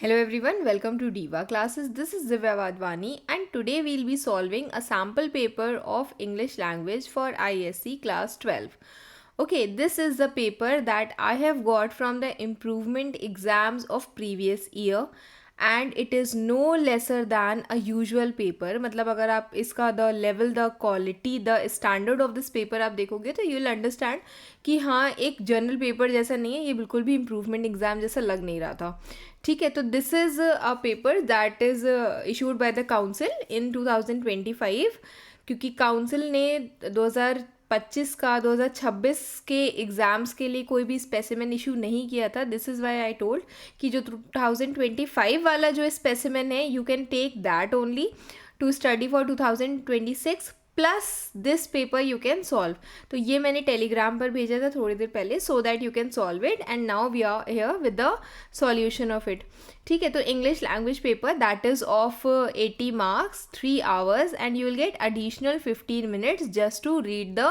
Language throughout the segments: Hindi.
Hello everyone, welcome to Diva classes. This is Divya Vadvani and today we'll be solving a sample paper of English language for ISC class 12. Okay, this is the paper that I have got from the improvement exams of previous year and it is no lesser than a usual paper. मतलब अगर आप इसका the level, the quality, the standard of this paper आप देखोगे तो you will understand कि हाँ एक जनरल पेपर जैसा नहीं है, ये बिल्कुल भी इम्प्रूवमेंट एग्ज़ाम जैसा लग नहीं रहा था. ठीक है, तो this is a paper that is issued by the council in 2025 क्योंकि काउंसिल ने 2025 का 2026 के एग्ज़ाम्स के लिए कोई भी स्पेसिमेन इशू नहीं किया था. This is why I told कि जो 2025 वाला जो स्पेसिमेन है you can take that only to study for 2026 plus this paper you can solve. तो ये मैंने टेलीग्राम पर भेजा था थोड़ी देर पहले so that you can solve it and now we are here with the solution of it. ठीक है, तो English language paper that is of 80 marks 3 hours and you will get additional 15 minutes just to read the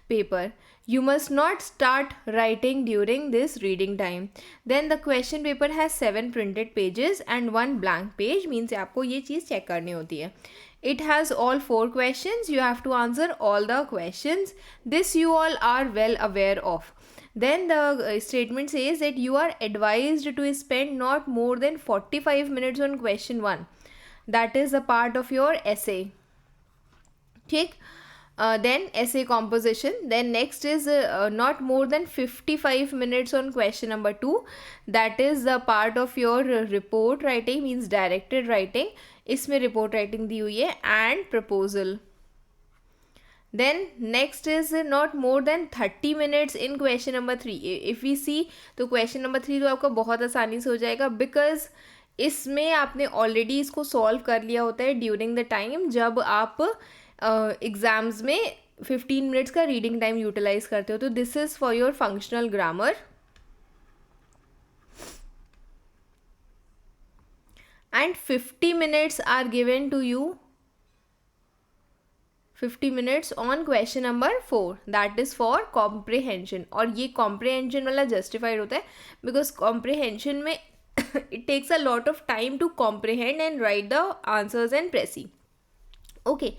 paper. You must not start writing during this reading time. Then the question paper has 7 printed pages and 1 blank page, means आपको ये चीज़ चेक करनी होती है. It has all 4 questions. You have to answer all the questions. This you all are well aware of. Then the statement says that you are advised to spend not more than 45 minutes on question 1. That is a part of your essay. ठीक. Then essay composition. Then next is not more than 55 minutes on question number 2. That is the part of your report writing, means directed writing. इसमें report writing दी हुई है and proposal. Then next is not more than 30 minutes in question number 3. If we see तो question number 3 तो आपका बहुत आसानी से हो जाएगा because इसमें आपने ऑलरेडी इसको सॉल्व कर लिया होता है ड्यूरिंग द टाइम जब आप एग्ज़ाम्स में 15 मिनट्स का रीडिंग टाइम यूटिलाइज करते हो. तो this is for your functional grammar and 50 minutes are given to you. 50 minutes on question number 4 that is for comprehension. और ये comprehension वाला justified होता है because comprehension में it takes a lot of time to comprehend and write the answers and précis. Okay,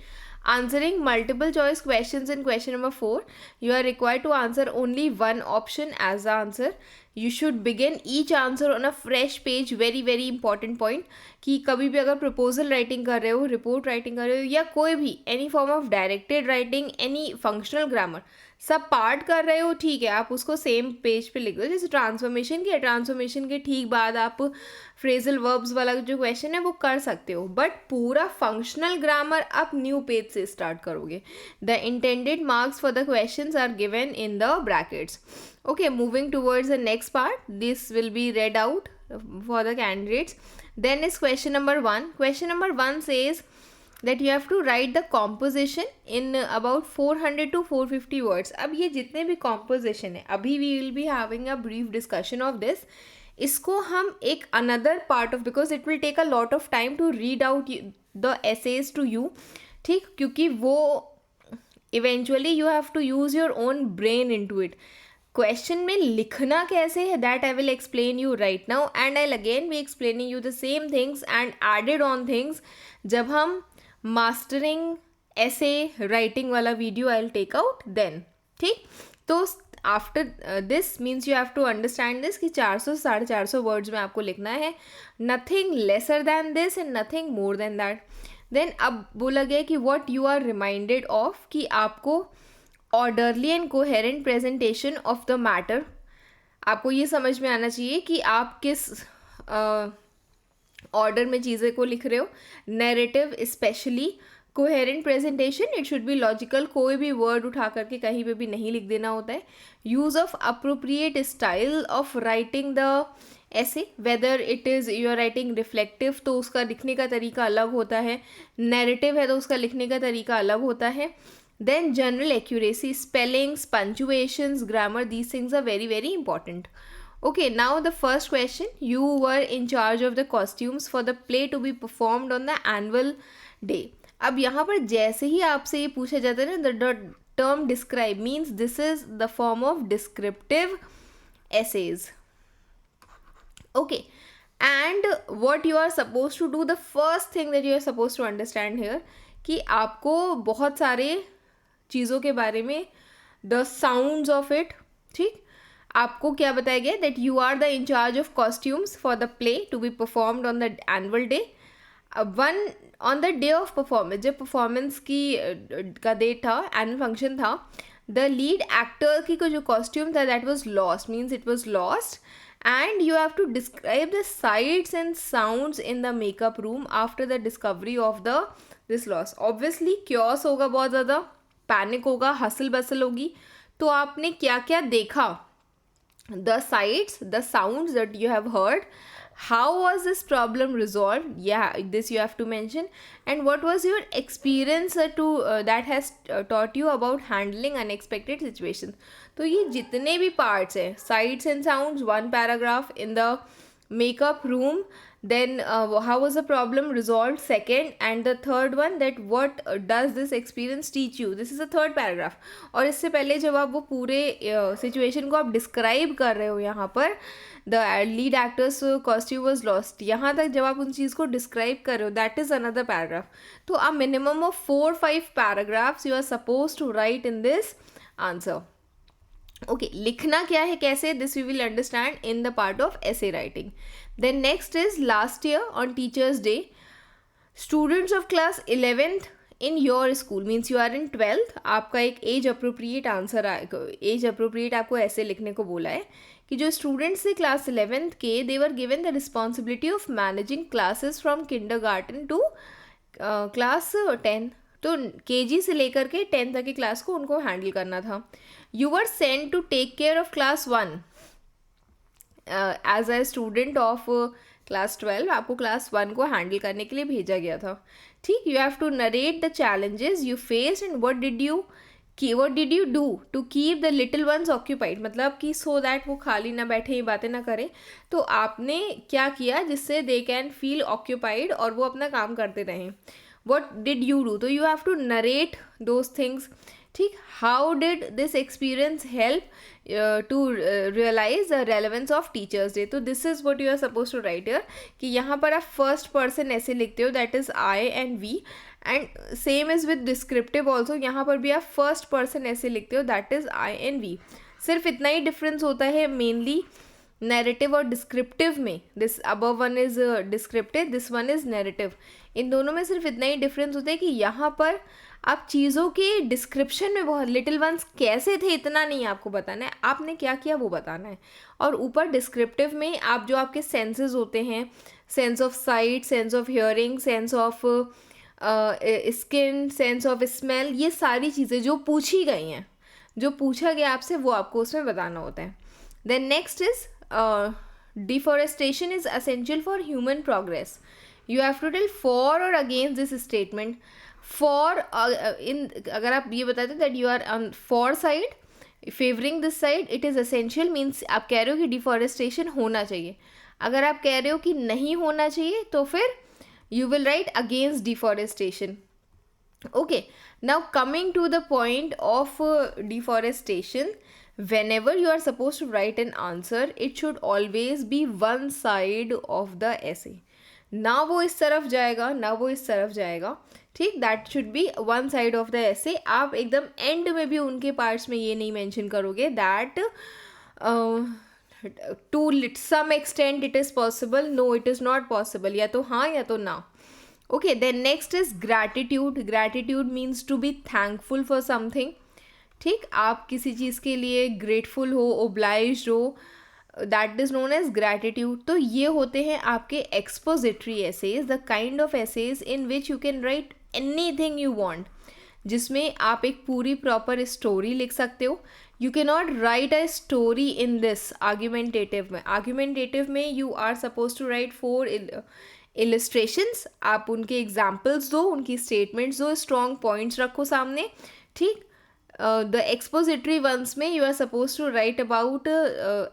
answering multiple choice questions in question number 4, you are required to answer only one option as the answer. You should begin each answer on a fresh page. very very important point कि कभी भी अगर proposal writing कर रहे हो, report writing कर रहे हो या कोई भी any form of directed writing, any functional grammar सब पार्ट कर रहे हो, ठीक है, आप उसको सेम पेज पे लिख दो. जैसे ट्रांसफॉर्मेशन के ठीक बाद आप फ्रेजल वर्ब्स वाला जो क्वेश्चन है वो कर सकते हो, बट पूरा फंक्शनल ग्रामर आप न्यू पेज से स्टार्ट करोगे. The intended marks for the questions are given in the brackets. Okay, moving towards the next part, this will be read out for the candidates. Then is question number 1. Question number 1 says that you have to write the composition in about 400 to 450 words. अब ये जितने भी composition है, अभी we will be having a brief discussion of this. इसको हम एक another part of, because it will take a lot of time to read out the essays to you. ठीक, क्योंकि वो eventually you have to use your own brain into it. Question में लिखना कैसे है that I will explain you right now and I again be explaining you the same things and added on things जब हम मास्टरिंग ऐसे राइटिंग वाला video I will take out then. ठीक, तो after this means you have to understand this कि 400 से 450 वर्ड्स में आपको लिखना है, nothing lesser than this and nothing more than that. Then अब बोला गया कि what you are reminded of कि आपको orderly and coherent presentation of the matter. आपको ये समझ में आना चाहिए कि आप किस ऑर्डर में चीज़ें को लिख रहे हो. Narrative specially, coherent presentation it should be logical, कोई भी वर्ड उठा करके कहीं पे भी नहीं लिख देना होता है. Use of appropriate style of writing the essay, whether it is you are writing reflective तो उसका लिखने का तरीका अलग होता है, नैरेटिव है तो उसका लिखने का तरीका अलग होता है. Then general accuracy, spellings, punctuations, grammar, these things are very very important. Okay, now the first question, you were in charge of the costumes for the play to be performed on the annual day. अब यहाँ पर जैसे ही आपसे ये पूछा जाता है ना, the term describe means this is the form of descriptive essays. Okay, and what you are supposed to do, the first thing that you are supposed to understand here, कि आपको बहुत सारे चीज़ों के बारे में, द साउंड्स ऑफ इट, ठीक, आपको क्या बताया गया, that you are the incharge of costumes for the play to be performed on the annual day. One on the day of performance, जब परफॉर्मेंस की का डेट था, एनुअल फंक्शन था, द लीड एक्टर की को जो कॉस्ट्यूम था that was lost, means it was lost, and you have to describe the sights and sounds in the makeup room after the discovery of the this loss. Obviously chaos होगा, बहुत ज़्यादा पैनिक होगा, हसल बसल होगी. तो आपने क्या क्या देखा, the sights, the sounds that you have heard, how was this problem resolved, yeah, this you have to mention, and what was your experience that has taught you about handling unexpected situations. तो ये जितने भी पार्ट्स हैं, sights and sounds, one paragraph in the makeup room, then how was the problem resolved, second, and the third one, that what does this experience teach you, this is the third paragraph. और इससे पहले जब आप वो पूरे सिचुएशन को आप डिस्क्राइब कर रहे हो, यहाँ पर the lead actors costume was lost, यहाँ तक जब आप उन चीज़ को डिस्क्राइब कर रहे हो, दैट इज़ अनदर पैराग्राफ. तो a minimum of 4-5 paragraphs you are suppose to write in this answer. Okay, लिखना क्या है, कैसे, this we will understand in the part of essay writing. Then next is last year on teachers day, students of class 11th in your school, means you are in 12th, आपका एक age appropriate answer age appropriate आपको ऐसे लिखने को बोला है कि जो स्टूडेंट्स थे क्लास 11th के, they were given the responsibility of managing classes from kindergarten to class 10. तो केजी से लेकर के 10 तक की क्लास को उनको हैंडल करना था. You were sent to take care of class 1 as a student of class 12, आपको क्लास 1 को हैंडल करने के लिए भेजा गया था. ठीक, you have to narrate the challenges you face and what did you do to keep the little ones occupied, मतलब कि सो दैट वो खाली ना बैठे, ये बातें ना करें. तो आपने क्या किया जिससे दे कैन फील ऑक्यूपाइड और वो अपना काम करते रहें. what did you do, तो you have to narrate those things. ठीक, how did this experience help to realize the relevance of teachers day. तो this is what you are supposed to write here, कि यहाँ पर आप फर्स्ट पर्सन ऐसे लिखते हो, that is I and we, and same is with descriptive also, यहाँ पर भी आप फर्स्ट पर्सन ऐसे लिखते हो, that is I and we. सिर्फ इतना ही डिफरेंस होता है मेनली नैरेटिव और डिस्क्रिप्टिव में. This above one is descriptive, this one is narrative. इन दोनों में सिर्फ इतना ही डिफरेंस होता है कि यहाँ पर आप चीज़ों के डिस्क्रिप्शन में बहुत, लिटिल वंस कैसे थे इतना नहीं आपको बताना है, आपने क्या किया वो बताना है. और ऊपर डिस्क्रिप्टिव में आप जो आपके सेंसेस होते हैं, sense of site, sense of hearing, sense of skin, sense of smell, ये सारी चीज़ें जो पूछी गई हैं, जो पूछा गया आपसे, वो आपको उसमें बताना होता है. Then next is deforestation is essential for human progress. You have to tell for or against this statement. For in अगर आप ये बताते that you are on for side, favoring this side, it is essential means आप कह रहे हो कि deforestation होना चाहिए. अगर आप कह रहे हो कि नहीं होना चाहिए तो फिर you will write against deforestation. Okay, now coming to the point of deforestation, whenever you are supposed to write an answer, it should always be one side of the essay. ना वो इस तरफ जाएगा, ना वो इस तरफ जाएगा. ठीक, that should B one side of the essay. आप एकदम एंड में भी उनके पार्ट्स में ये नहीं मेंशन करोगे that to some extent it is possible, no it is not possible, या तो हाँ या तो ना. Okay, then next is gratitude. Gratitude means to be thankful for something. ठीक, आप किसी चीज़ के लिए ग्रेटफुल हो, ओब्लाइज्ड हो, that is known as gratitude. तो ये होते हैं आपके expository essays, the kind of essays in which you can write anything you want, जिसमें आप एक पूरी प्रॉपर स्टोरी लिख सकते हो. You can not write a story in this argumentative में. आर्ग्यूमेंटेटिव में you are suppose to write 4 illustrations. आप उनके एग्जाम्पल्स दो, उनकी स्टेटमेंट्स दो, स्ट्रॉन्ग पॉइंट्स रखो सामने. ठीक, द एक्सपोजिटरी वंस में you are suppose to write about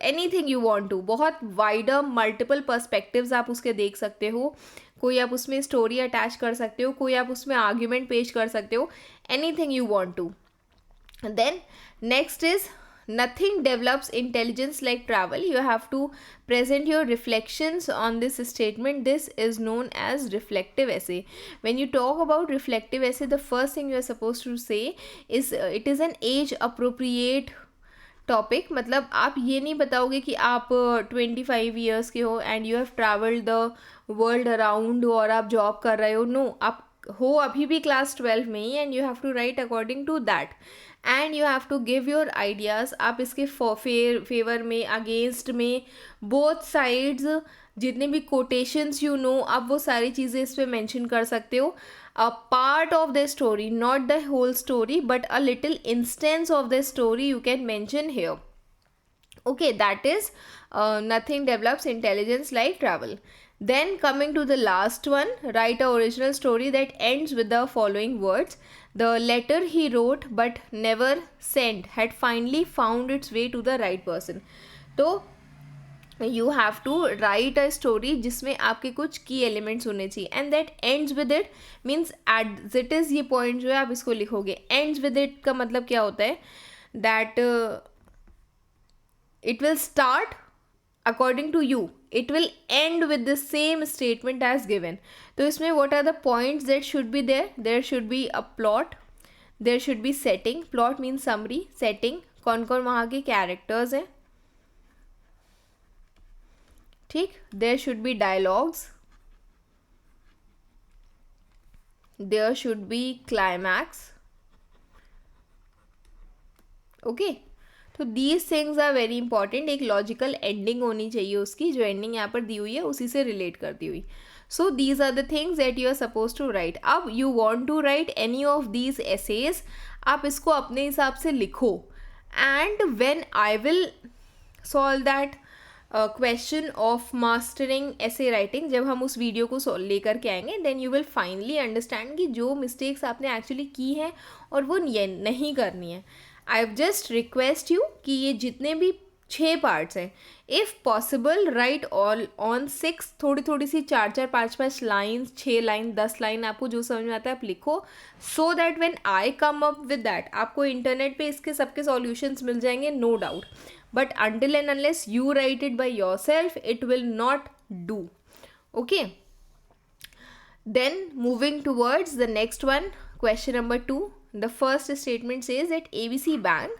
anything you want to. बहुत वाइडर मल्टीपल पर्सपेक्टिव्स आप उसके देख सकते हो. कोई आप उसमें स्टोरी अटैच कर सकते हो, कोई आप उसमें आर्ग्यूमेंट पेश कर सकते हो, anything you want to. Then next is nothing develops intelligence like travel. You have to present your reflections on this statement. This is known as reflective essay. When you talk about reflective essay, the first thing you are supposed to say is it is an age appropriate topic. मतलब आप ये नहीं बताओगे कि आप 25 ईयर्स के हो and you have travelled the world around और आप जॉब कर रहे हो. नो, आप हो अभी भी क्लास 12 में ही and you have to write according to that and you have to give your ideas. आप इसके फेवर में, अगेंस्ट में, बोथ साइड्स जितने भी कोटेशंस यू नो, आप वो सारी चीज़ें इस पर मैंशन कर सकते हो. A part of the story, not the whole story, but a little instance of the story you can mention here. Okay, that is nothing develops intelligence like travel. Then coming to the last one, write a original story that ends with the following words: the letter he wrote but never sent had finally found its way to the right person. तो you have to write a story जिसमें आपके कुछ की एलिमेंट्स होने चाहिए and that ends with it means at it is. ये पॉइंट जो है आप इसको लिखोगे. एंड्स विद इट का मतलब क्या होता है? That it will start according to you, it will end with the same statement as given. तो इसमें what are the points that should be there? There should be a plot, there should be setting. Plot means summary, setting कौन कौन वहाँ के कैरेक्टर्स हैं, ठीक. There should be dialogues, there should be climax. Okay, तो these things are very important. एक लॉजिकल एंडिंग होनी चाहिए उसकी, जो एंडिंग यहाँ पर दी हुई है उसी से रिलेट करती हुई. So these are the things that you are suppose to write. अब you want to write any of these essays, आप इसको अपने हिसाब से लिखो and when I will solve that question of mastering essay writing, जब हम उस वीडियो को लेकर के आएंगे, then you will finally understand कि जो मिस्टेक्स आपने एक्चुअली की हैं और वो नहीं करनी है. आई जस्ट रिक्वेस्ट यू कि ये जितने भी 6 पार्ट्स हैं, if possible right all on 6, थोड़ी थोड़ी सी 4-4, 5-5 लाइन्स, 6 लाइन, 10 लाइन, आपको जो समझ में आता है आप लिखो. So that when I come up with that, आपको इंटरनेट पे इसके सबके सॉल्यूशंस मिल जाएंगे, no doubt. But until and unless you write it by yourself, it will not do. Okay. Then moving towards the next one, question number 2. The first statement says that ABC Bank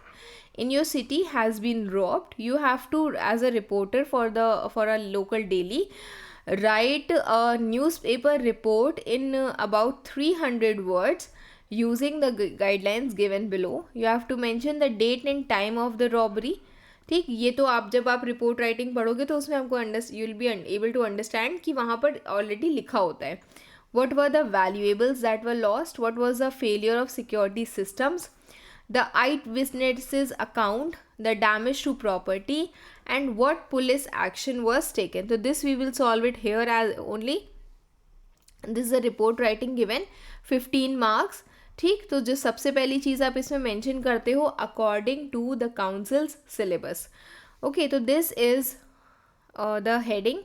in your city has been robbed. You have to, as a reporter for a local daily, write a newspaper report in about 300 words using the guidelines given below. You have to mention the date and time of the robbery. ठीक, ये तो आप जब आप रिपोर्ट राइटिंग पढ़ोगे तो उसमें आपको you will be able to understand कि वहाँ पर ऑलरेडी लिखा होता है. What were the valuables that were lost, what was the failure of security systems, the eye witnesses account, the damage to property and what police action was taken. तो this we will solve it here as only. This is a report writing given 15 marks. ठीक, तो जो सबसे पहली चीज़ आप इसमें मेंशन करते हो according to the councils syllabus. Okay, तो दिस इज़ द हेडिंग.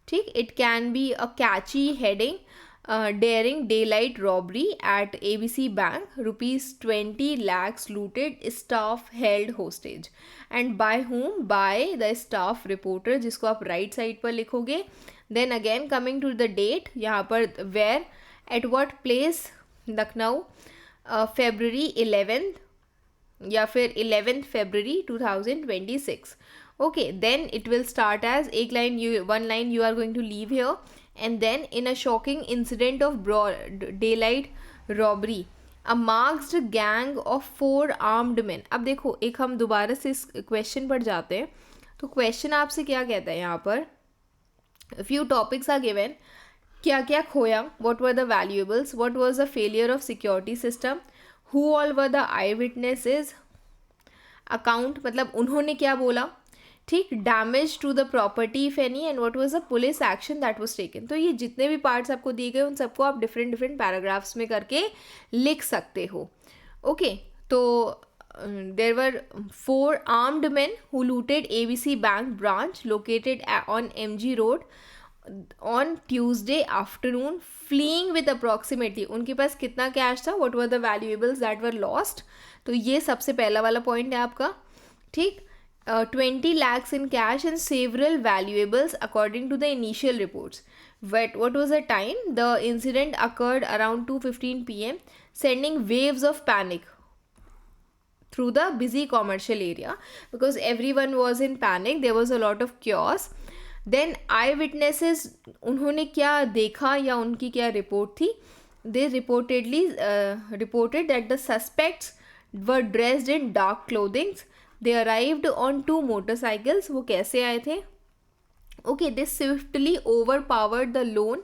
ठीक, it can be a catchy heading. Daring daylight robbery at ABC bank, ₹20 lakhs looted, staff held hostage. And by whom? By the staff reporter, जिसको आप राइट साइड पर लिखोगे. Then again coming to the date, यहाँ पर where, at what place, Lucknow, February 11th या फिर 11th February 2026. Okay, then it will start as one line you are going to leave here, and then in a shocking incident of broad daylight robbery, a masked gang of 4 armed men. अब देखो, एक हम दोबारा से इस क्वेश्चन पर जाते हैं. तो क्वेश्चन आपसे क्या कहता है यहाँ पर? few topics are given. क्या क्या खोया, what were the valuables, what was the failure of security system, who all were the eyewitnesses, account मतलब उन्होंने क्या बोला, ठीक, damage to the property if any, and what was the police action that was taken. तो ये जितने भी पार्ट्स आपको दिए गए उन सबको आप डिफरेंट डिफरेंट पैराग्राफ्स में करके लिख सकते हो. ओके, तो there were 4 armed men who looted ABC Bank branch located on MG Road on Tuesday afternoon, fleeing with approximately, उनके पास कितना कैश था, what were the valuables that were lost. तो ये सबसे पहला वाला पॉइंट है आपका. ठीक. 20 lakhs in cash and several valuables according to the initial reports. What was the time? The incident occurred around 2:15 p.m., sending waves of panic through the busy commercial area because everyone was in panic. There was a lot of chaos. Then eyewitnesses, उन्होंने क्या देखा या उनकी क्या रिपोर्ट थी? They reportedly reported that the suspects were dressed in dark clothing. They arrived on 2 motorcycles. वो कैसे आए थे? Okay, they swiftly overpowered the lone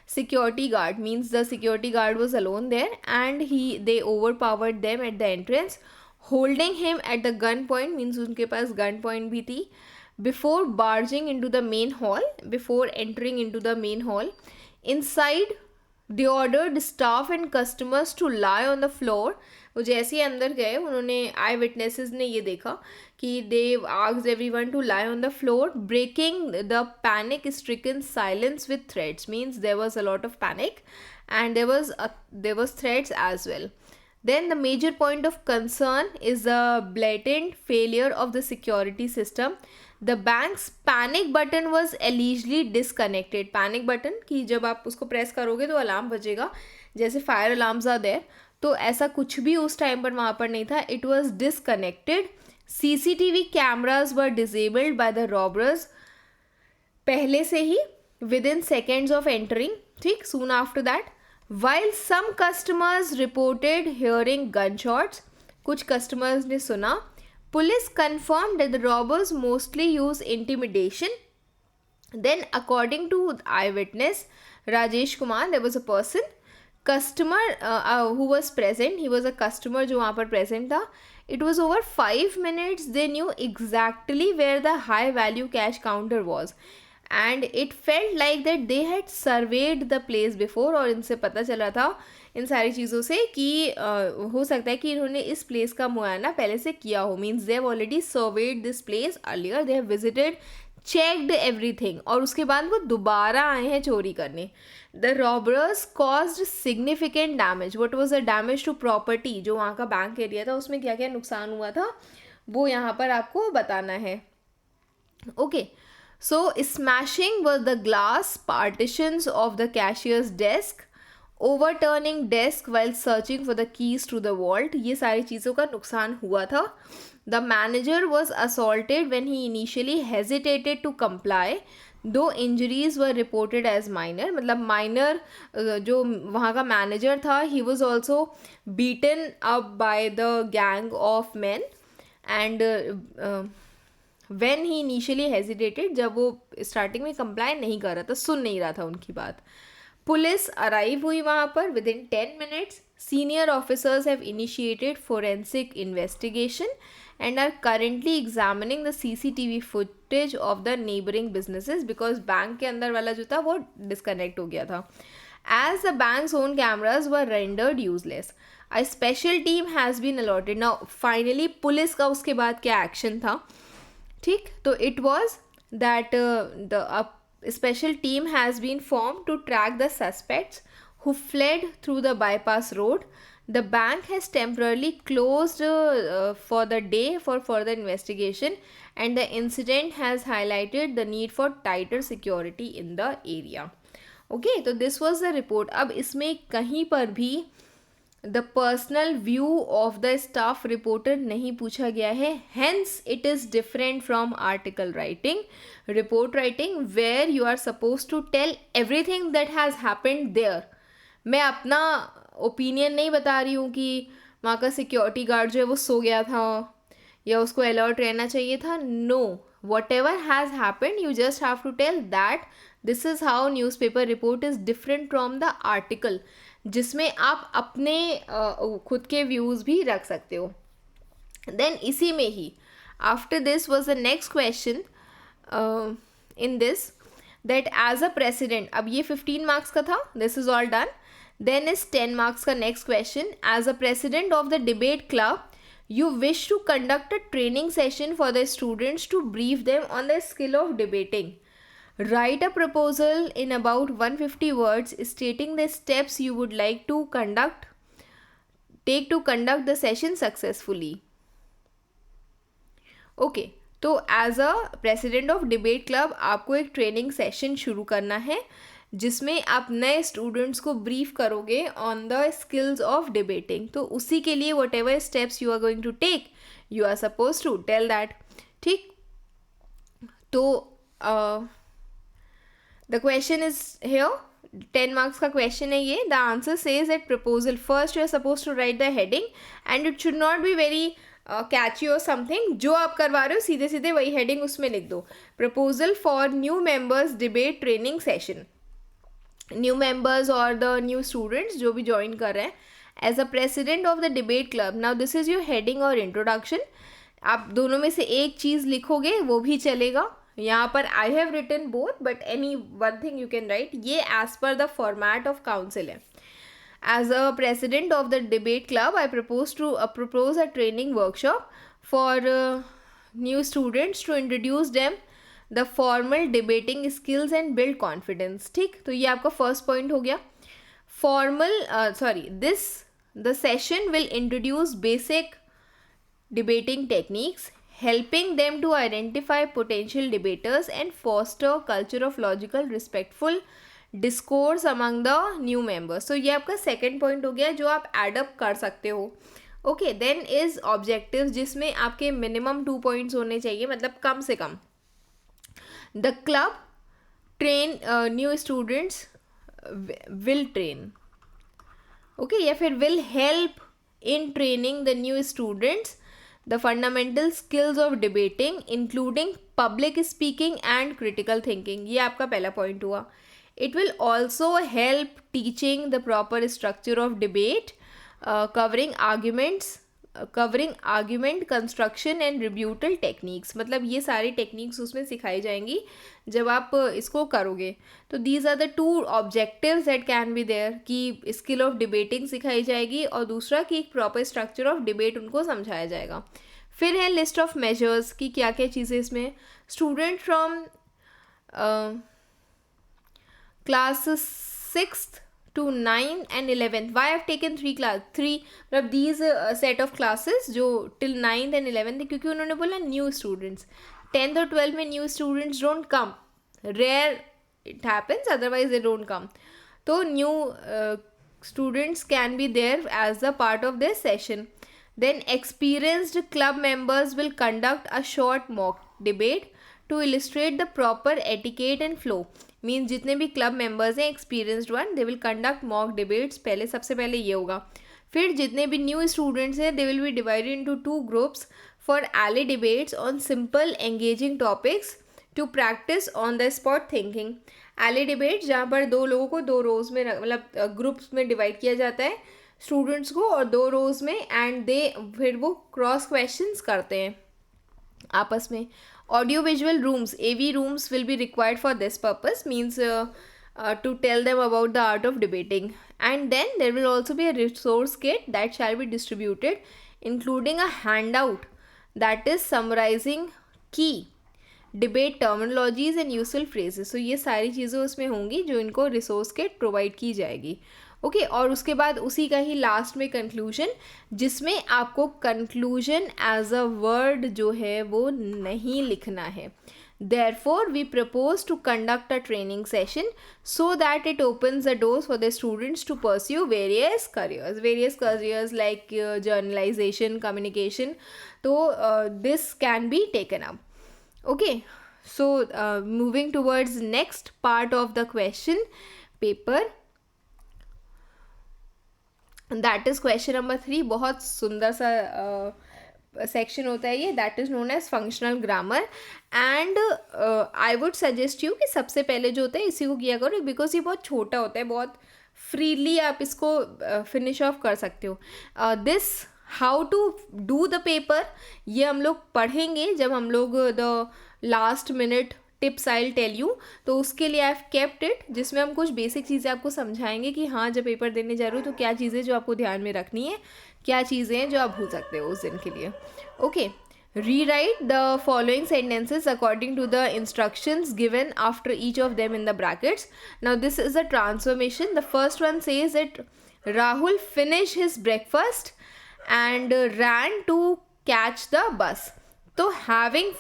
security guard. Means the security guard was alone there, and they overpowered them at the entrance, holding him at the gunpoint. Means उनके पास gunpoint भी थी. Before barging into the main hall, before entering into the main hall, inside they ordered staff and customers to lie on the floor. वो जैसे ही अंदर गए, उन्होंने आई विटनेसेस ने ये देखा कि they asked everyone to lie on the floor, breaking the panic stricken silence with threats. Means there was a lot of panic and there was threats as well. Then the major point of concern is the blatant failure of the security system. The bank's panic button was allegedly disconnected. Panic button कि जब आप उसको प्रेस करोगे तो अलार्म बजेगा, जैसे फायर अलार्म्स आर देयर, तो ऐसा कुछ भी उस टाइम पर वहाँ पर नहीं था. It was disconnected. CCTV cameras were disabled by the robbers पहले से ही within seconds of entering. ठीक, soon after that. While some customers reported hearing gunshots, कुछ customers ने सुना. Police confirmed that the robbers mostly use intimidation. Then according to eyewitness Rajesh Kumar, there was a person, customer who was present. He was a customer जो वहाँ पर present था. It was over 5 minutes they knew exactly where the high value cash counter was. And it felt like that they had served the place before. और इनसे पता चला था इन सारी चीज़ों से कि हो सकता है कि इन्होंने इस प्लेस का मुआयना पहले से किया हो. Means they have already surveyed this place earlier, they have visited, checked everything, और उसके बाद वो दोबारा आए हैं चोरी करने. The robbers caused significant damage. What was the damage to property? जो वहाँ का बैंक एरिया था उसमें क्या क्या नुकसान हुआ था वो यहाँ पर आपको बताना है. Okay. So smashing was the glass partitions of the cashier's desk, overturning desk while searching for the keys to the vault. ये सारी चीज़ों का नुकसान हुआ था. The manager was assaulted when he initially hesitated to comply, though injuries were reported as minor. मतलब minor जो वहाँ का manager था, he was also beaten up by the gang of men and when he initially hesitated, जब वो स्टार्टिंग में कंप्लाई नहीं कर रहा था, सुन नहीं रहा था उनकी बात. पुलिस अराइव हुई वहाँ पर within 10 minutes. Senior officers have initiated forensic investigation and are currently examining the CCTV footage of the neighbouring businesses, because bank के अंदर वाला जो था वो डिस्कनेक्ट हो गया था. As the bank's own cameras were rendered useless, a special team has been allotted. Now finally police का उसके बाद क्या एक्शन था? ठीक, तो it was that the special team has been form to track the suspects who fled through the bypass road. The bank has temporarily closed for the day for further investigation, and the incident has highlighted the need for tighter security in the area. Okay, तो this was the report. अब इसमें कहीं पर भी the personal view of the staff reporter नहीं पूछा गया है. Hence it is different from article writing, report writing, where you are suppose to tell everything that has happened there. मैं अपना ओपिनियन नहीं बता रही हूँ कि वहाँ का सिक्योरिटी गार्ड जो है वो सो गया था या उसको अलर्ट रहना चाहिए था. No, whatever has happened you just have to tell that this is how newspaper report is different from the article, जिसमें आप अपने खुद के व्यूज़ भी रख सकते हो. देन इसी में ही after this was the next question in this that as a president. अब ये 15 मार्क्स का था, this is all done. Then is 10 marks का next question. As a president of the debate club you wish to conduct a training session for the students to brief them on the skill of debating. Write a proposal in about 150 words stating the steps you would like to take to conduct the session successfully. Okay, तो as a president of debate club आपको एक ट्रेनिंग सेशन शुरू करना है जिसमें आप नए स्टूडेंट्स को ब्रीफ करोगे on the skills of debating. तो उसी के लिए whatever steps you are going to take, you are suppose to tell that. ठीक, तो the question is here, 10 marks का क्वेश्चन है ये. The answer says that proposal, first you are suppose to write the heading and it should not be very catchy और समथिंग. जो आप करवा रहे हो सीधे सीधे वही हेडिंग उसमें लिख दो. Proposal for new members debate training session. New members और द न्यू स्टूडेंट्स जो भी ज्वाइन कर रहे हैं, as a president of the debate club. Now this is your heading और इंट्रोडक्शन. आप दोनों में से एक चीज़ लिखोगे वो भी चलेगा. यहाँ पर I have written both but any one thing you can write. ये as per the format of council है. As a president of the debate club, I propose a training workshop for new students to introduce them the formal debating skills and build confidence. ठीक, तो ये आपका first point हो गया. The session will introduce basic debating techniques, helping them to identify potential debaters and foster culture of logical, respectful discourse among the new members. तो ये आपका सेकेंड पॉइंट हो गया जो आप एडअप कर सकते हो. ओके, देन इज ऑब्जेक्टिव्स जिसमें आपके मिनिमम 2 पॉइंट्स होने चाहिए, मतलब कम से कम. The club train new students, will train, okay, या फिर will help in training the new students the fundamental skills of debating including public speaking and critical thinking. ये आपका पहला पॉइंट हुआ. It will also help teaching the proper structure of debate, covering argument construction and rebuttal techniques. मतलब ये सारी टेक्निक्स उसमें सिखाई जाएंगी जब आप इसको करोगे. तो these are the 2 objectives that can be there, कि स्किल ऑफ डिबेटिंग सिखाई जाएगी और दूसरा कि एक प्रॉपर स्ट्रक्चर ऑफ डिबेट उनको समझाया जाएगा. फिर है लिस्ट ऑफ मेजर्स की क्या क्या चीज़ें इसमें. Student from class 6th to 9th and 11th. Why I have taken 3 मतलब these set of classes जो till 9th and 11th है, क्योंकि उन्होंने बोला new students. 10th और 12th में new students don't come, rare it happens, otherwise they don't come. तो new students can be there as a part of this session. Then experienced club members will conduct a short mock debate to illustrate the proper etiquette and flow. Means जितने भी क्लब मेंबर्स हैं experienced one, they will conduct mock debates. पहले सबसे पहले ये होगा. फिर जितने भी न्यू स्टूडेंट्स हैं they will be divided into 2 groups for ally debates on simple engaging topics to practice on the spot thinking. Ally debate जहाँ पर 2 लोगों को 2 रोज़ में, मतलब ग्रुप्स में डिवाइड किया जाता है स्टूडेंट्स को, और 2 रोज़ में, एंड फिर वो क्रॉस क्वेश्चंस करते हैं आपस में. Audio visual rooms, AV rooms will be required for this purpose, means to tell them about the art of debating. And then there will also be a resource kit that shall be distributed, including a handout that is summarizing key debate terminologies and useful phrases. So ये सारी चीज़ें उसमें होंगी जो इनको resource kit provide की जाएगी. ओके, और उसके बाद उसी का ही लास्ट में कंक्लूजन, जिसमें आपको कंक्लूजन एज अ वर्ड जो है वो नहीं लिखना है. Therefore, we propose to conduct a training session so that it opens the doors for the students to pursue various careers like journalization, communication. So, this can be taken up. Okay, so moving towards next part of the question paper. That is question number 3. बहुत सुंदर सा सेक्शन होता है ये, that is known as functional grammar. And I would suggest you कि सबसे पहले जो होता है इसी को किया करो, बिकॉज ये बहुत छोटा होता है, बहुत फ्रीली आप इसको फिनिश ऑफ कर सकते हो. This how to do the paper ये हम लोग पढ़ेंगे जब हम लोग the last minute tips I will tell you. तो उसके लिए आई हैव केप्ट इट, जिसमें हम कुछ बेसिक चीज़ें आपको समझाएंगे कि हाँ जब पेपर देने जा रहे हो तो क्या चीज़ें जो आपको ध्यान में रखनी है, क्या चीज़ें हैं जो आप भूल सकते हो उस दिन के लिए. Okay, rewrite the following sentences according to the instructions given after each of them in the brackets. Now this is a transformation. The first one says that Rahul finish his breakfast and ran to catch the bus. तो having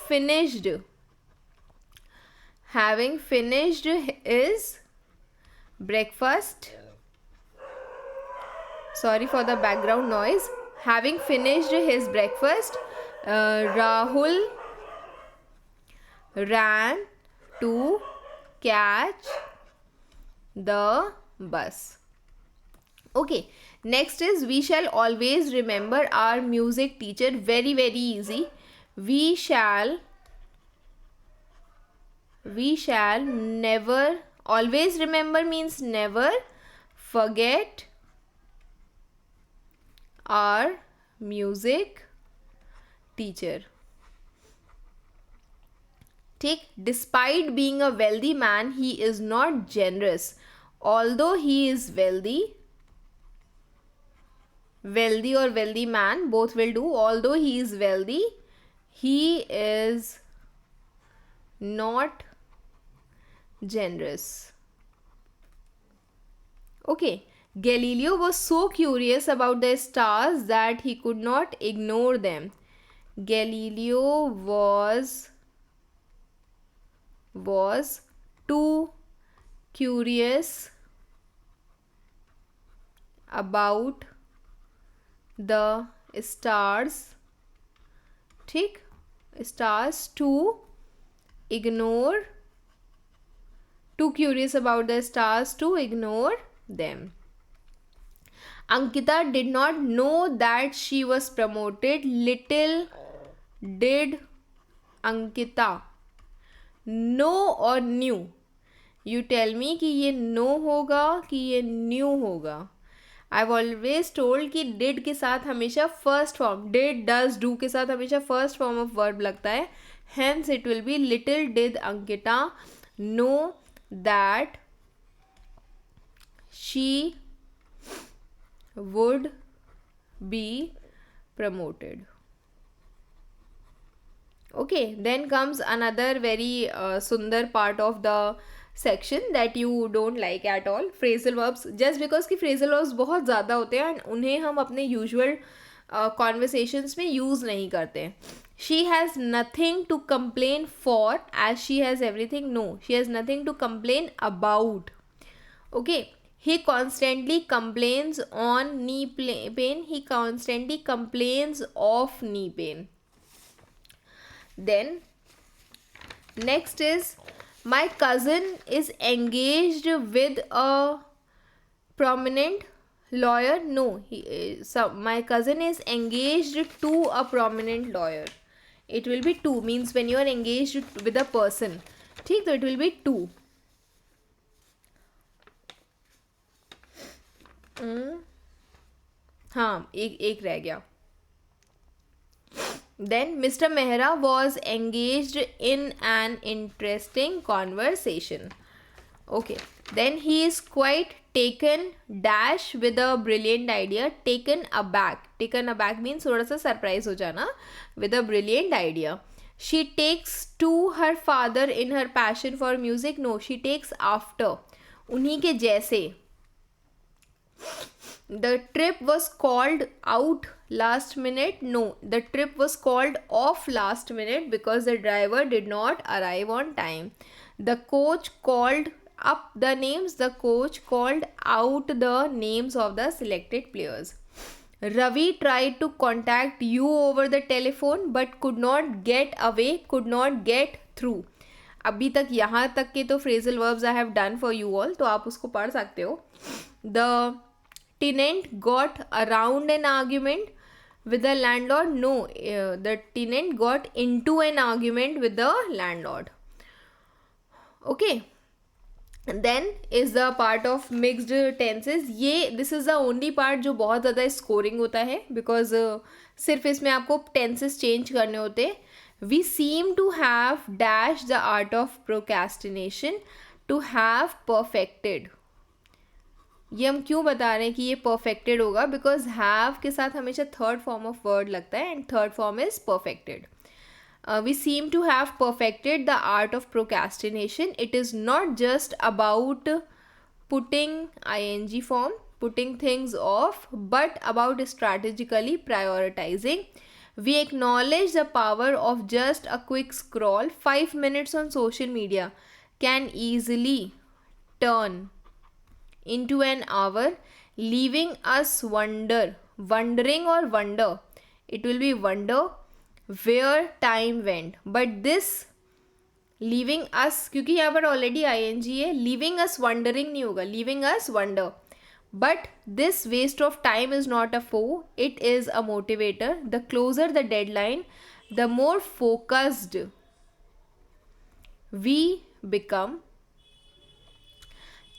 finished is breakfast. Sorry for the background noise. Having finished his breakfast, Rahul ran to catch the bus. Okay, next is we shall always remember our music teacher. Very, very easy. We shall never, always remember means never forget our music teacher. Take, despite being a wealthy man, he is not generous. Although he is wealthy or wealthy man, both will do. Although he is wealthy, he is not generous. Okay, Galileo was so curious about the stars that he could not ignore them. Galileo was too curious about the stars, ठीक, stars to ignore, too curious about the stars to ignore them. Ankita did not know that she was promoted. Little did Ankita know or knew. You tell me कि ये know होगा कि ये knew होगा. I've always told कि did के साथ हमेशा first form, did, does, do के साथ हमेशा first form of verb लगता है. Hence it will be little did Ankita know that she would be promoted. Okay, then comes another very sundar part of the section that you don't like at all, phrasal verbs. Just because कि phrasal verbs बहुत ज़्यादा होते हैं and उन्हें हम अपने usual conversations में use नहीं करते. She has nothing to complain for as she has everything. No, she has nothing to complain about. Okay, he constantly complains on knee pain. He constantly complains of knee pain. Then next is my cousin is engaged with a prominent lawyer. No, my cousin is engaged to a prominent lawyer. It will be to, means when you are engaged with a person, ठीक, तो it will be to. हाँ, एक रह गया. Then Mr. Mehra was engaged in an interesting conversation. Okay, then he is quite taken dash with a brilliant idea. Taken aback means थोड़ा सा surprise हो जाना with a brilliant idea. She takes to her father in her passion for music. No, she takes after, उन्हीं के जैसे. The trip was called out last minute. No, the trip was called off last minute because the driver did not arrive on time. The coach called up the names. The coach called out the names of the selected players. Ravi tried to contact you over the telephone but could not get away, could not get through. अभी तक यहाँ तक के तो phrasal verbs I have done for you all, तो आप उसको पढ़ सकते हो. The tenant got around an argument with the landlord. No, the tenant got into an argument with the landlord. Okay, then is the part of mixed tenses. ये this is the only part जो बहुत ज़्यादा scoring होता है because सिर्फ इसमें आपको tenses change करने होते हैं. We seem to have dash the art of procrastination to have perfected. ये हम क्यों बता रहे हैं कि ये perfected होगा, because have के साथ हमेशा third form of word लगता है and third form is perfected. We seem to have perfected the art of procrastination. It is not just about putting ing form, putting things off, but about strategically prioritizing. We acknowledge the power of just a quick scroll. 5 minutes on social media can easily turn into an hour, leaving us wondering or wonder. It will be wonder where time went. But this leaving us, क्योंकि यहाँ पर ऑलरेडी ing है, leaving us wondering नहीं होगा, leaving us wonder. But this waste of time is not a foe, it is a motivator. The closer the deadline, the more focused we become,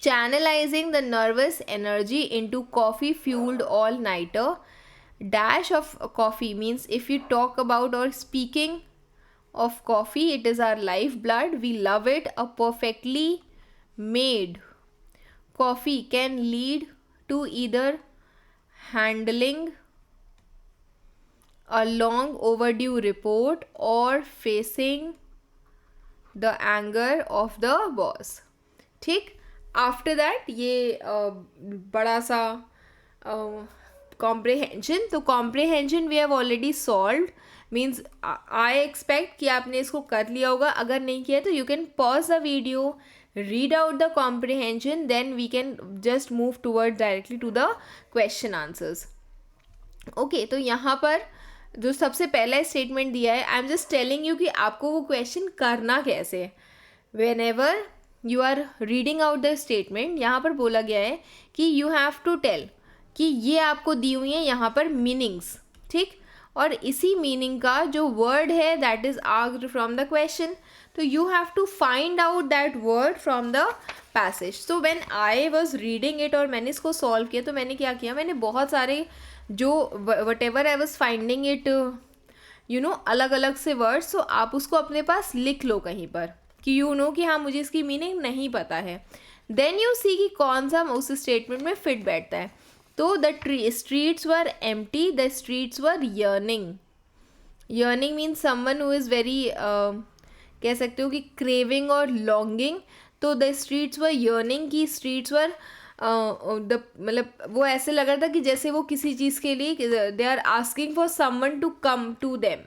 channelizing the nervous energy into coffee fueled all nighter. Dash of coffee means if you talk about or speaking of coffee, it is our lifeblood. We love it. A perfectly made coffee can lead to either handling a long overdue report or facing the anger of the boss. ठीक. आफ्टर दैट ये बड़ा सा कॉम्प्रिहेंशन. तो comprehension we have already solved, means I expect कि आपने इसको कर लिया होगा. अगर नहीं किया तो you can pause the video, read out the comprehension, then we can just move toward directly to the question answers. Okay, तो यहाँ पर जो सबसे पहला स्टेटमेंट दिया है, I am just telling you कि आपको वो क्वेश्चन करना कैसे. Whenever you are reading out the statement, यहाँ पर बोला गया है कि यू हैव टू टेल कि ये आपको दी हुई है यहाँ पर मीनिंग्स. ठीक, और इसी मीनिंग का जो वर्ड है that is asked from the question, तो you have to find out that word from the passage. So when I was reading it और मैंने इसको सॉल्व किया, तो मैंने क्या किया, मैंने बहुत सारे जो what ever I was finding it you know अलग अलग से वर्ड्स, तो आप उसको अपने पास लिख लो कहीं पर कि यू नो कि हाँ मुझे इसकी मीनिंग नहीं पता है. देन यू सी कि कौन सा उस स्टेटमेंट में फिट बैठता है. तो the streets were empty, the streets were yearning. Yearning means someone who is very कह सकते हो कि क्रेविंग और लॉन्गिंग. तो द स्ट्रीट्स वर यर्निंग की स्ट्रीट्स वर मतलब वो ऐसे लग रहा था कि जैसे वो किसी चीज़ के लिए they are asking for someone to come to them.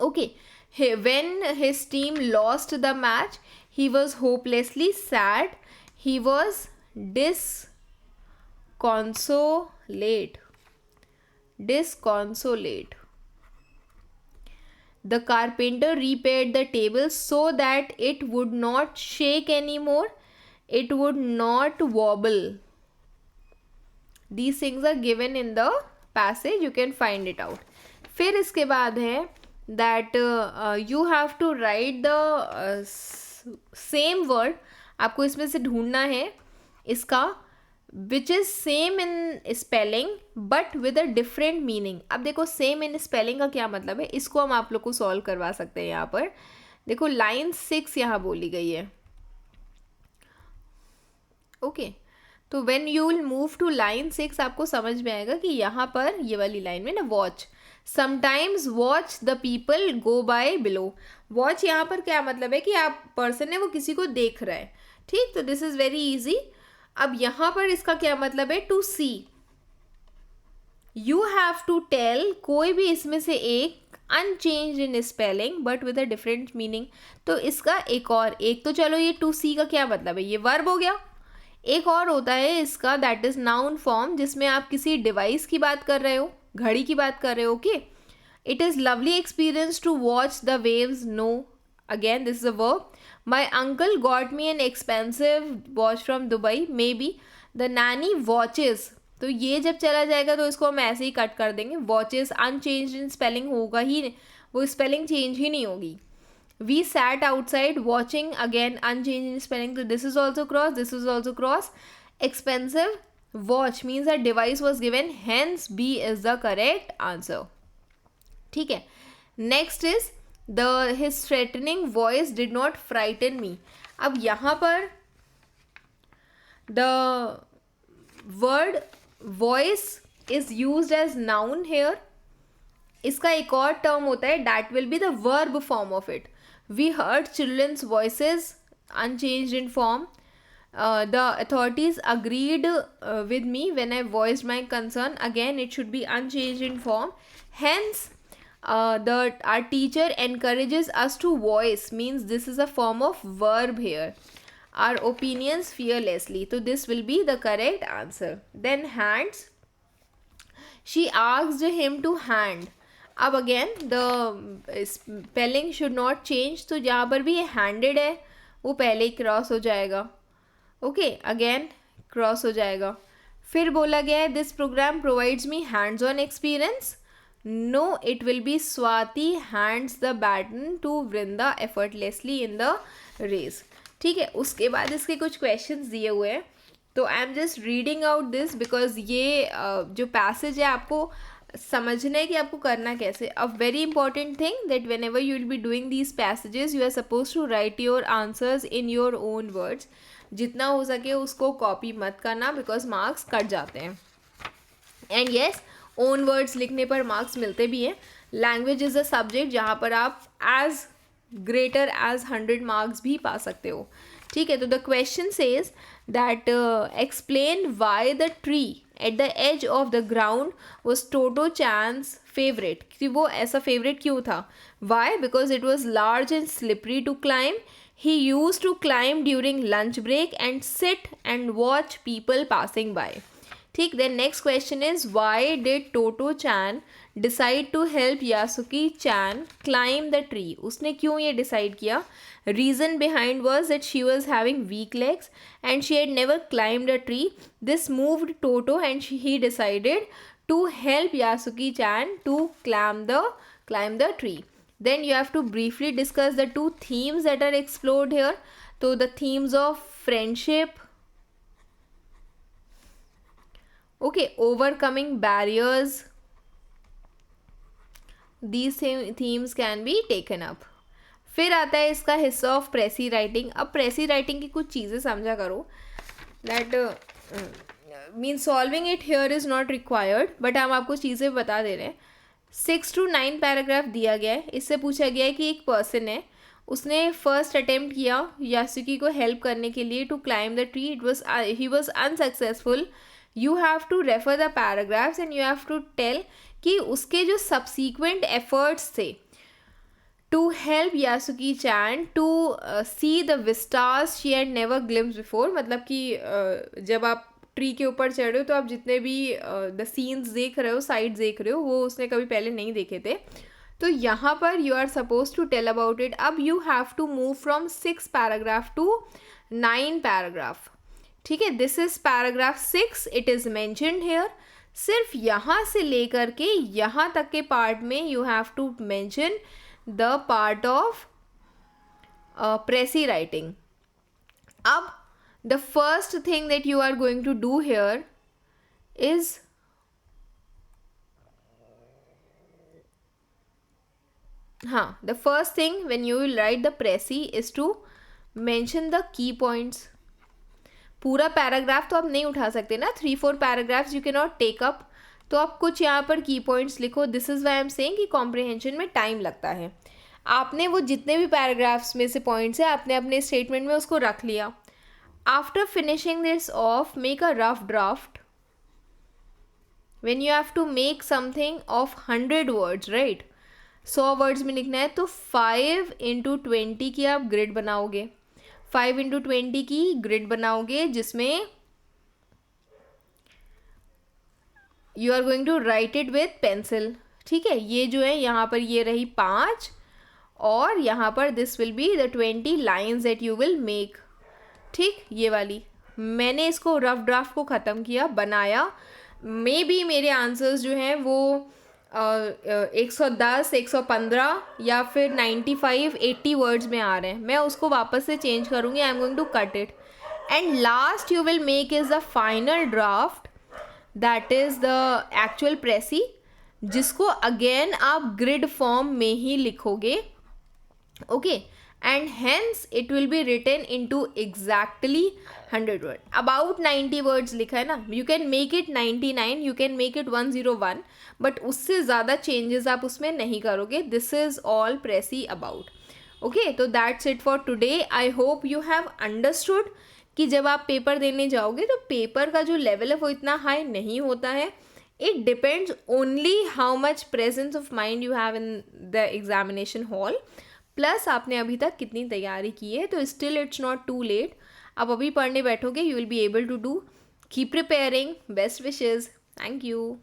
Okay, when his team lost the match, he was hopelessly sad. He was disconsolate. The carpenter repaired the table so that it would not shake anymore. It would not wobble. These things are given in the passage. You can find it out. फिर इसके बाद है that you have to write the same word. आपको इसमें से ढूंढना है इसका which is same in spelling but with a different meaning. अब देखो same in spelling का क्या मतलब है, इसको हम आप लोग को सॉल्व करवा सकते हैं. यहाँ पर देखो लाइन 6 यहाँ बोली गई है. ओके, तो when you will move to line 6 आपको समझ में आएगा कि यहाँ पर ये वाली लाइन में ना watch, sometimes watch the people go by below. Watch यहाँ पर क्या मतलब है कि आप पर्सन है वो किसी को देख रहा है. ठीक, तो दिस इज वेरी इजी. अब यहाँ पर इसका क्या मतलब है, to see. You have to tell कोई भी इसमें से एक unchanged in spelling but with a different meaning. तो इसका एक तो चलो ये टू सी का क्या मतलब है, ये वर्ब हो गया. एक और होता है इसका दैट इज नाउन फॉर्म, जिसमें आप किसी डिवाइस की बात कर रहे हो, घड़ी की बात कर रहे हो. Okay, it is lovely experience to watch the waves. No, again this is a verb. My uncle got me an expensive watch from Dubai. May be the nanny watches. तो ये जब चला जाएगा तो इसको हम ऐसे ही कट कर देंगे. वॉचेस अनचेंज इन स्पेलिंग होगा ही, वो स्पेलिंग चेंज ही नहीं होगी. We sat outside watching, again unchanged in spelling, so this is also cross, this is also cross. Expensive watch means a device was given, hence B is the correct answer. ठीक है. Next is his threatening voice did not frighten me. अब यहाँ पर the word voice is used as noun here. इसका एक और टर्म होता है that will be the verb form of it. We heard children's voices unchanged in form. The authorities agreed with me when I voiced my concern. Again, it should be unchanged in form. Hence, the our teacher encourages us to voice means this is a form of verb here. Our opinions fearlessly. So this will be the correct answer. Then hands. She asked him to hand. अब again the spelling should not change, तो जहाँ पर भी ये हैंडेड है वो पहले ही क्रॉस हो जाएगा. ओके, अगेन क्रॉस हो जाएगा. फिर बोला गया है this program provides me hands on experience. No, it will be Swati hands the baton to Vrinda effortlessly in the race. ठीक है, उसके बाद इसके कुछ क्वेश्चंस दिए हुए हैं, तो आई am just reading out this because ये जो पैसेज है आपको समझना है कि आपको करना कैसे. A very important thing that whenever you will be doing these passages you are suppose to write your answers in your own words. जितना हो सके उसको कॉपी मत करना बिकॉज मार्क्स कट जाते हैं. एंड येस, ओन वर्ड्स लिखने पर मार्क्स मिलते भी हैं. लैंग्वेज इज़ अ सब्जेक्ट जहाँ पर आप एज ग्रेटर एज 100 मार्क्स भी पा सकते हो. ठीक है, तो the question says that explain why the tree at the edge of the ground was Totto chan's favourite. कि वो ऐसा फेवरेट क्यों था? Why? Because it was large and slippery to climb. He used to climb during lunch break and sit and watch people passing by. ठीक, then next question is why did Toto Chan decide to help Yasuki Chan climb the tree? उसने क्यों ये decide किया? Reason behind was that she was having weak legs and she had never climbed a tree. This moved Toto and he decided to help Yasuki Chan to climb the tree. Then you have to briefly discuss the two themes that are explored here. So the themes of friendship, okay, overcoming barriers, these themes can be taken up. फिर आता है इसका हिस्सा ऑफ प्रेसी राइटिंग. अब प्रेसी राइटिंग की कुछ चीज़ें समझा करो. That means solving it here is not required, but हम आपको चीज़ें बता दे रहे हैं. 6 to 9 पैराग्राफ दिया गया है. इससे पूछा गया है कि एक पर्सन है, उसने फर्स्ट अटेम्प्ट किया यासुकी को हेल्प करने के लिए to climb the tree. He was unsuccessful. You have to refer the paragraphs and you have to tell कि उसके जो सब्सीक्वेंट एफर्ट्स थे to help Yasuaki chan to see the vistas she had never glimpse before. मतलब कि जब आप ट्री के ऊपर चढ़ रहे हो तो आप जितने भी द सीन्स देख रहे हो, साइड्स देख रहे हो, वो उसने कभी पहले नहीं देखे थे. तो यहाँ पर you are suppose to tell about it. अब you have to move from 6 paragraph to 9 paragraph. ठीक है, this is paragraph 6. It is mentioned here. सिर्फ यहाँ से लेकर के यहाँ तक के पार्ट में you have to mention the part of precis writing. अब the first thing that you are going to do here is the first thing when you will write the précis is to mention the key points. पूरा पैराग्राफ तो आप नहीं उठा सकते ना, 3-4 paragraphs you can not take up. तो आप कुछ यहाँ पर की पॉइंट्स लिखो. This is why I am saying कि कॉम्प्रिहेंशन में टाइम लगता है. आपने वो जितने भी पैराग्राफ्स में से पॉइंट्स है आपने अपने स्टेटमेंट में उसको रख लिया. After finishing this off, make a rough draft. When you have to make something of 100 words, right? 100 words में लिखना है तो 5 into 20 की आप ग्रिड बनाओगे. 5 into 20 की ग्रिड बनाओगे जिसमें you are going to write it with pencil. ठीक है, ये जो है यहाँ पर ये रही 5 और यहाँ पर this will be the 20 lines that you will make. ठीक, ये वाली मैंने इसको रफ ड्राफ्ट को ख़त्म किया, बनाया. मे बी मेरे आंसर्स जो हैं वो 110, 115 या फिर 95, 80 वर्ड्स में आ रहे हैं. मैं उसको वापस से चेंज करूँगी. I am going to cut it and last you will make is the final draft that is the actual precis, जिसको अगेन आप ग्रिड फॉर्म में ही लिखोगे. ओके, and hence it will be written into exactly 100 words. About 90 words लिखा है ना, you can make it 99, you can make it 101, but उससे ज़्यादा changes आप उसमें नहीं करोगे. This is all Prezi about. Okay, तो that's it for today. I hope you have understood कि जब आप पेपर देने जाओगे तो पेपर का जो लेवल है वो इतना हाई नहीं होता है. It depends only how much presence of mind you have in the examination hall. Plus आपने अभी तक कितनी तैयारी की है, तो still it's not too late. आप अभी पढ़ने बैठोगे, you will be able to do. Keep preparing. Best wishes. Thank you.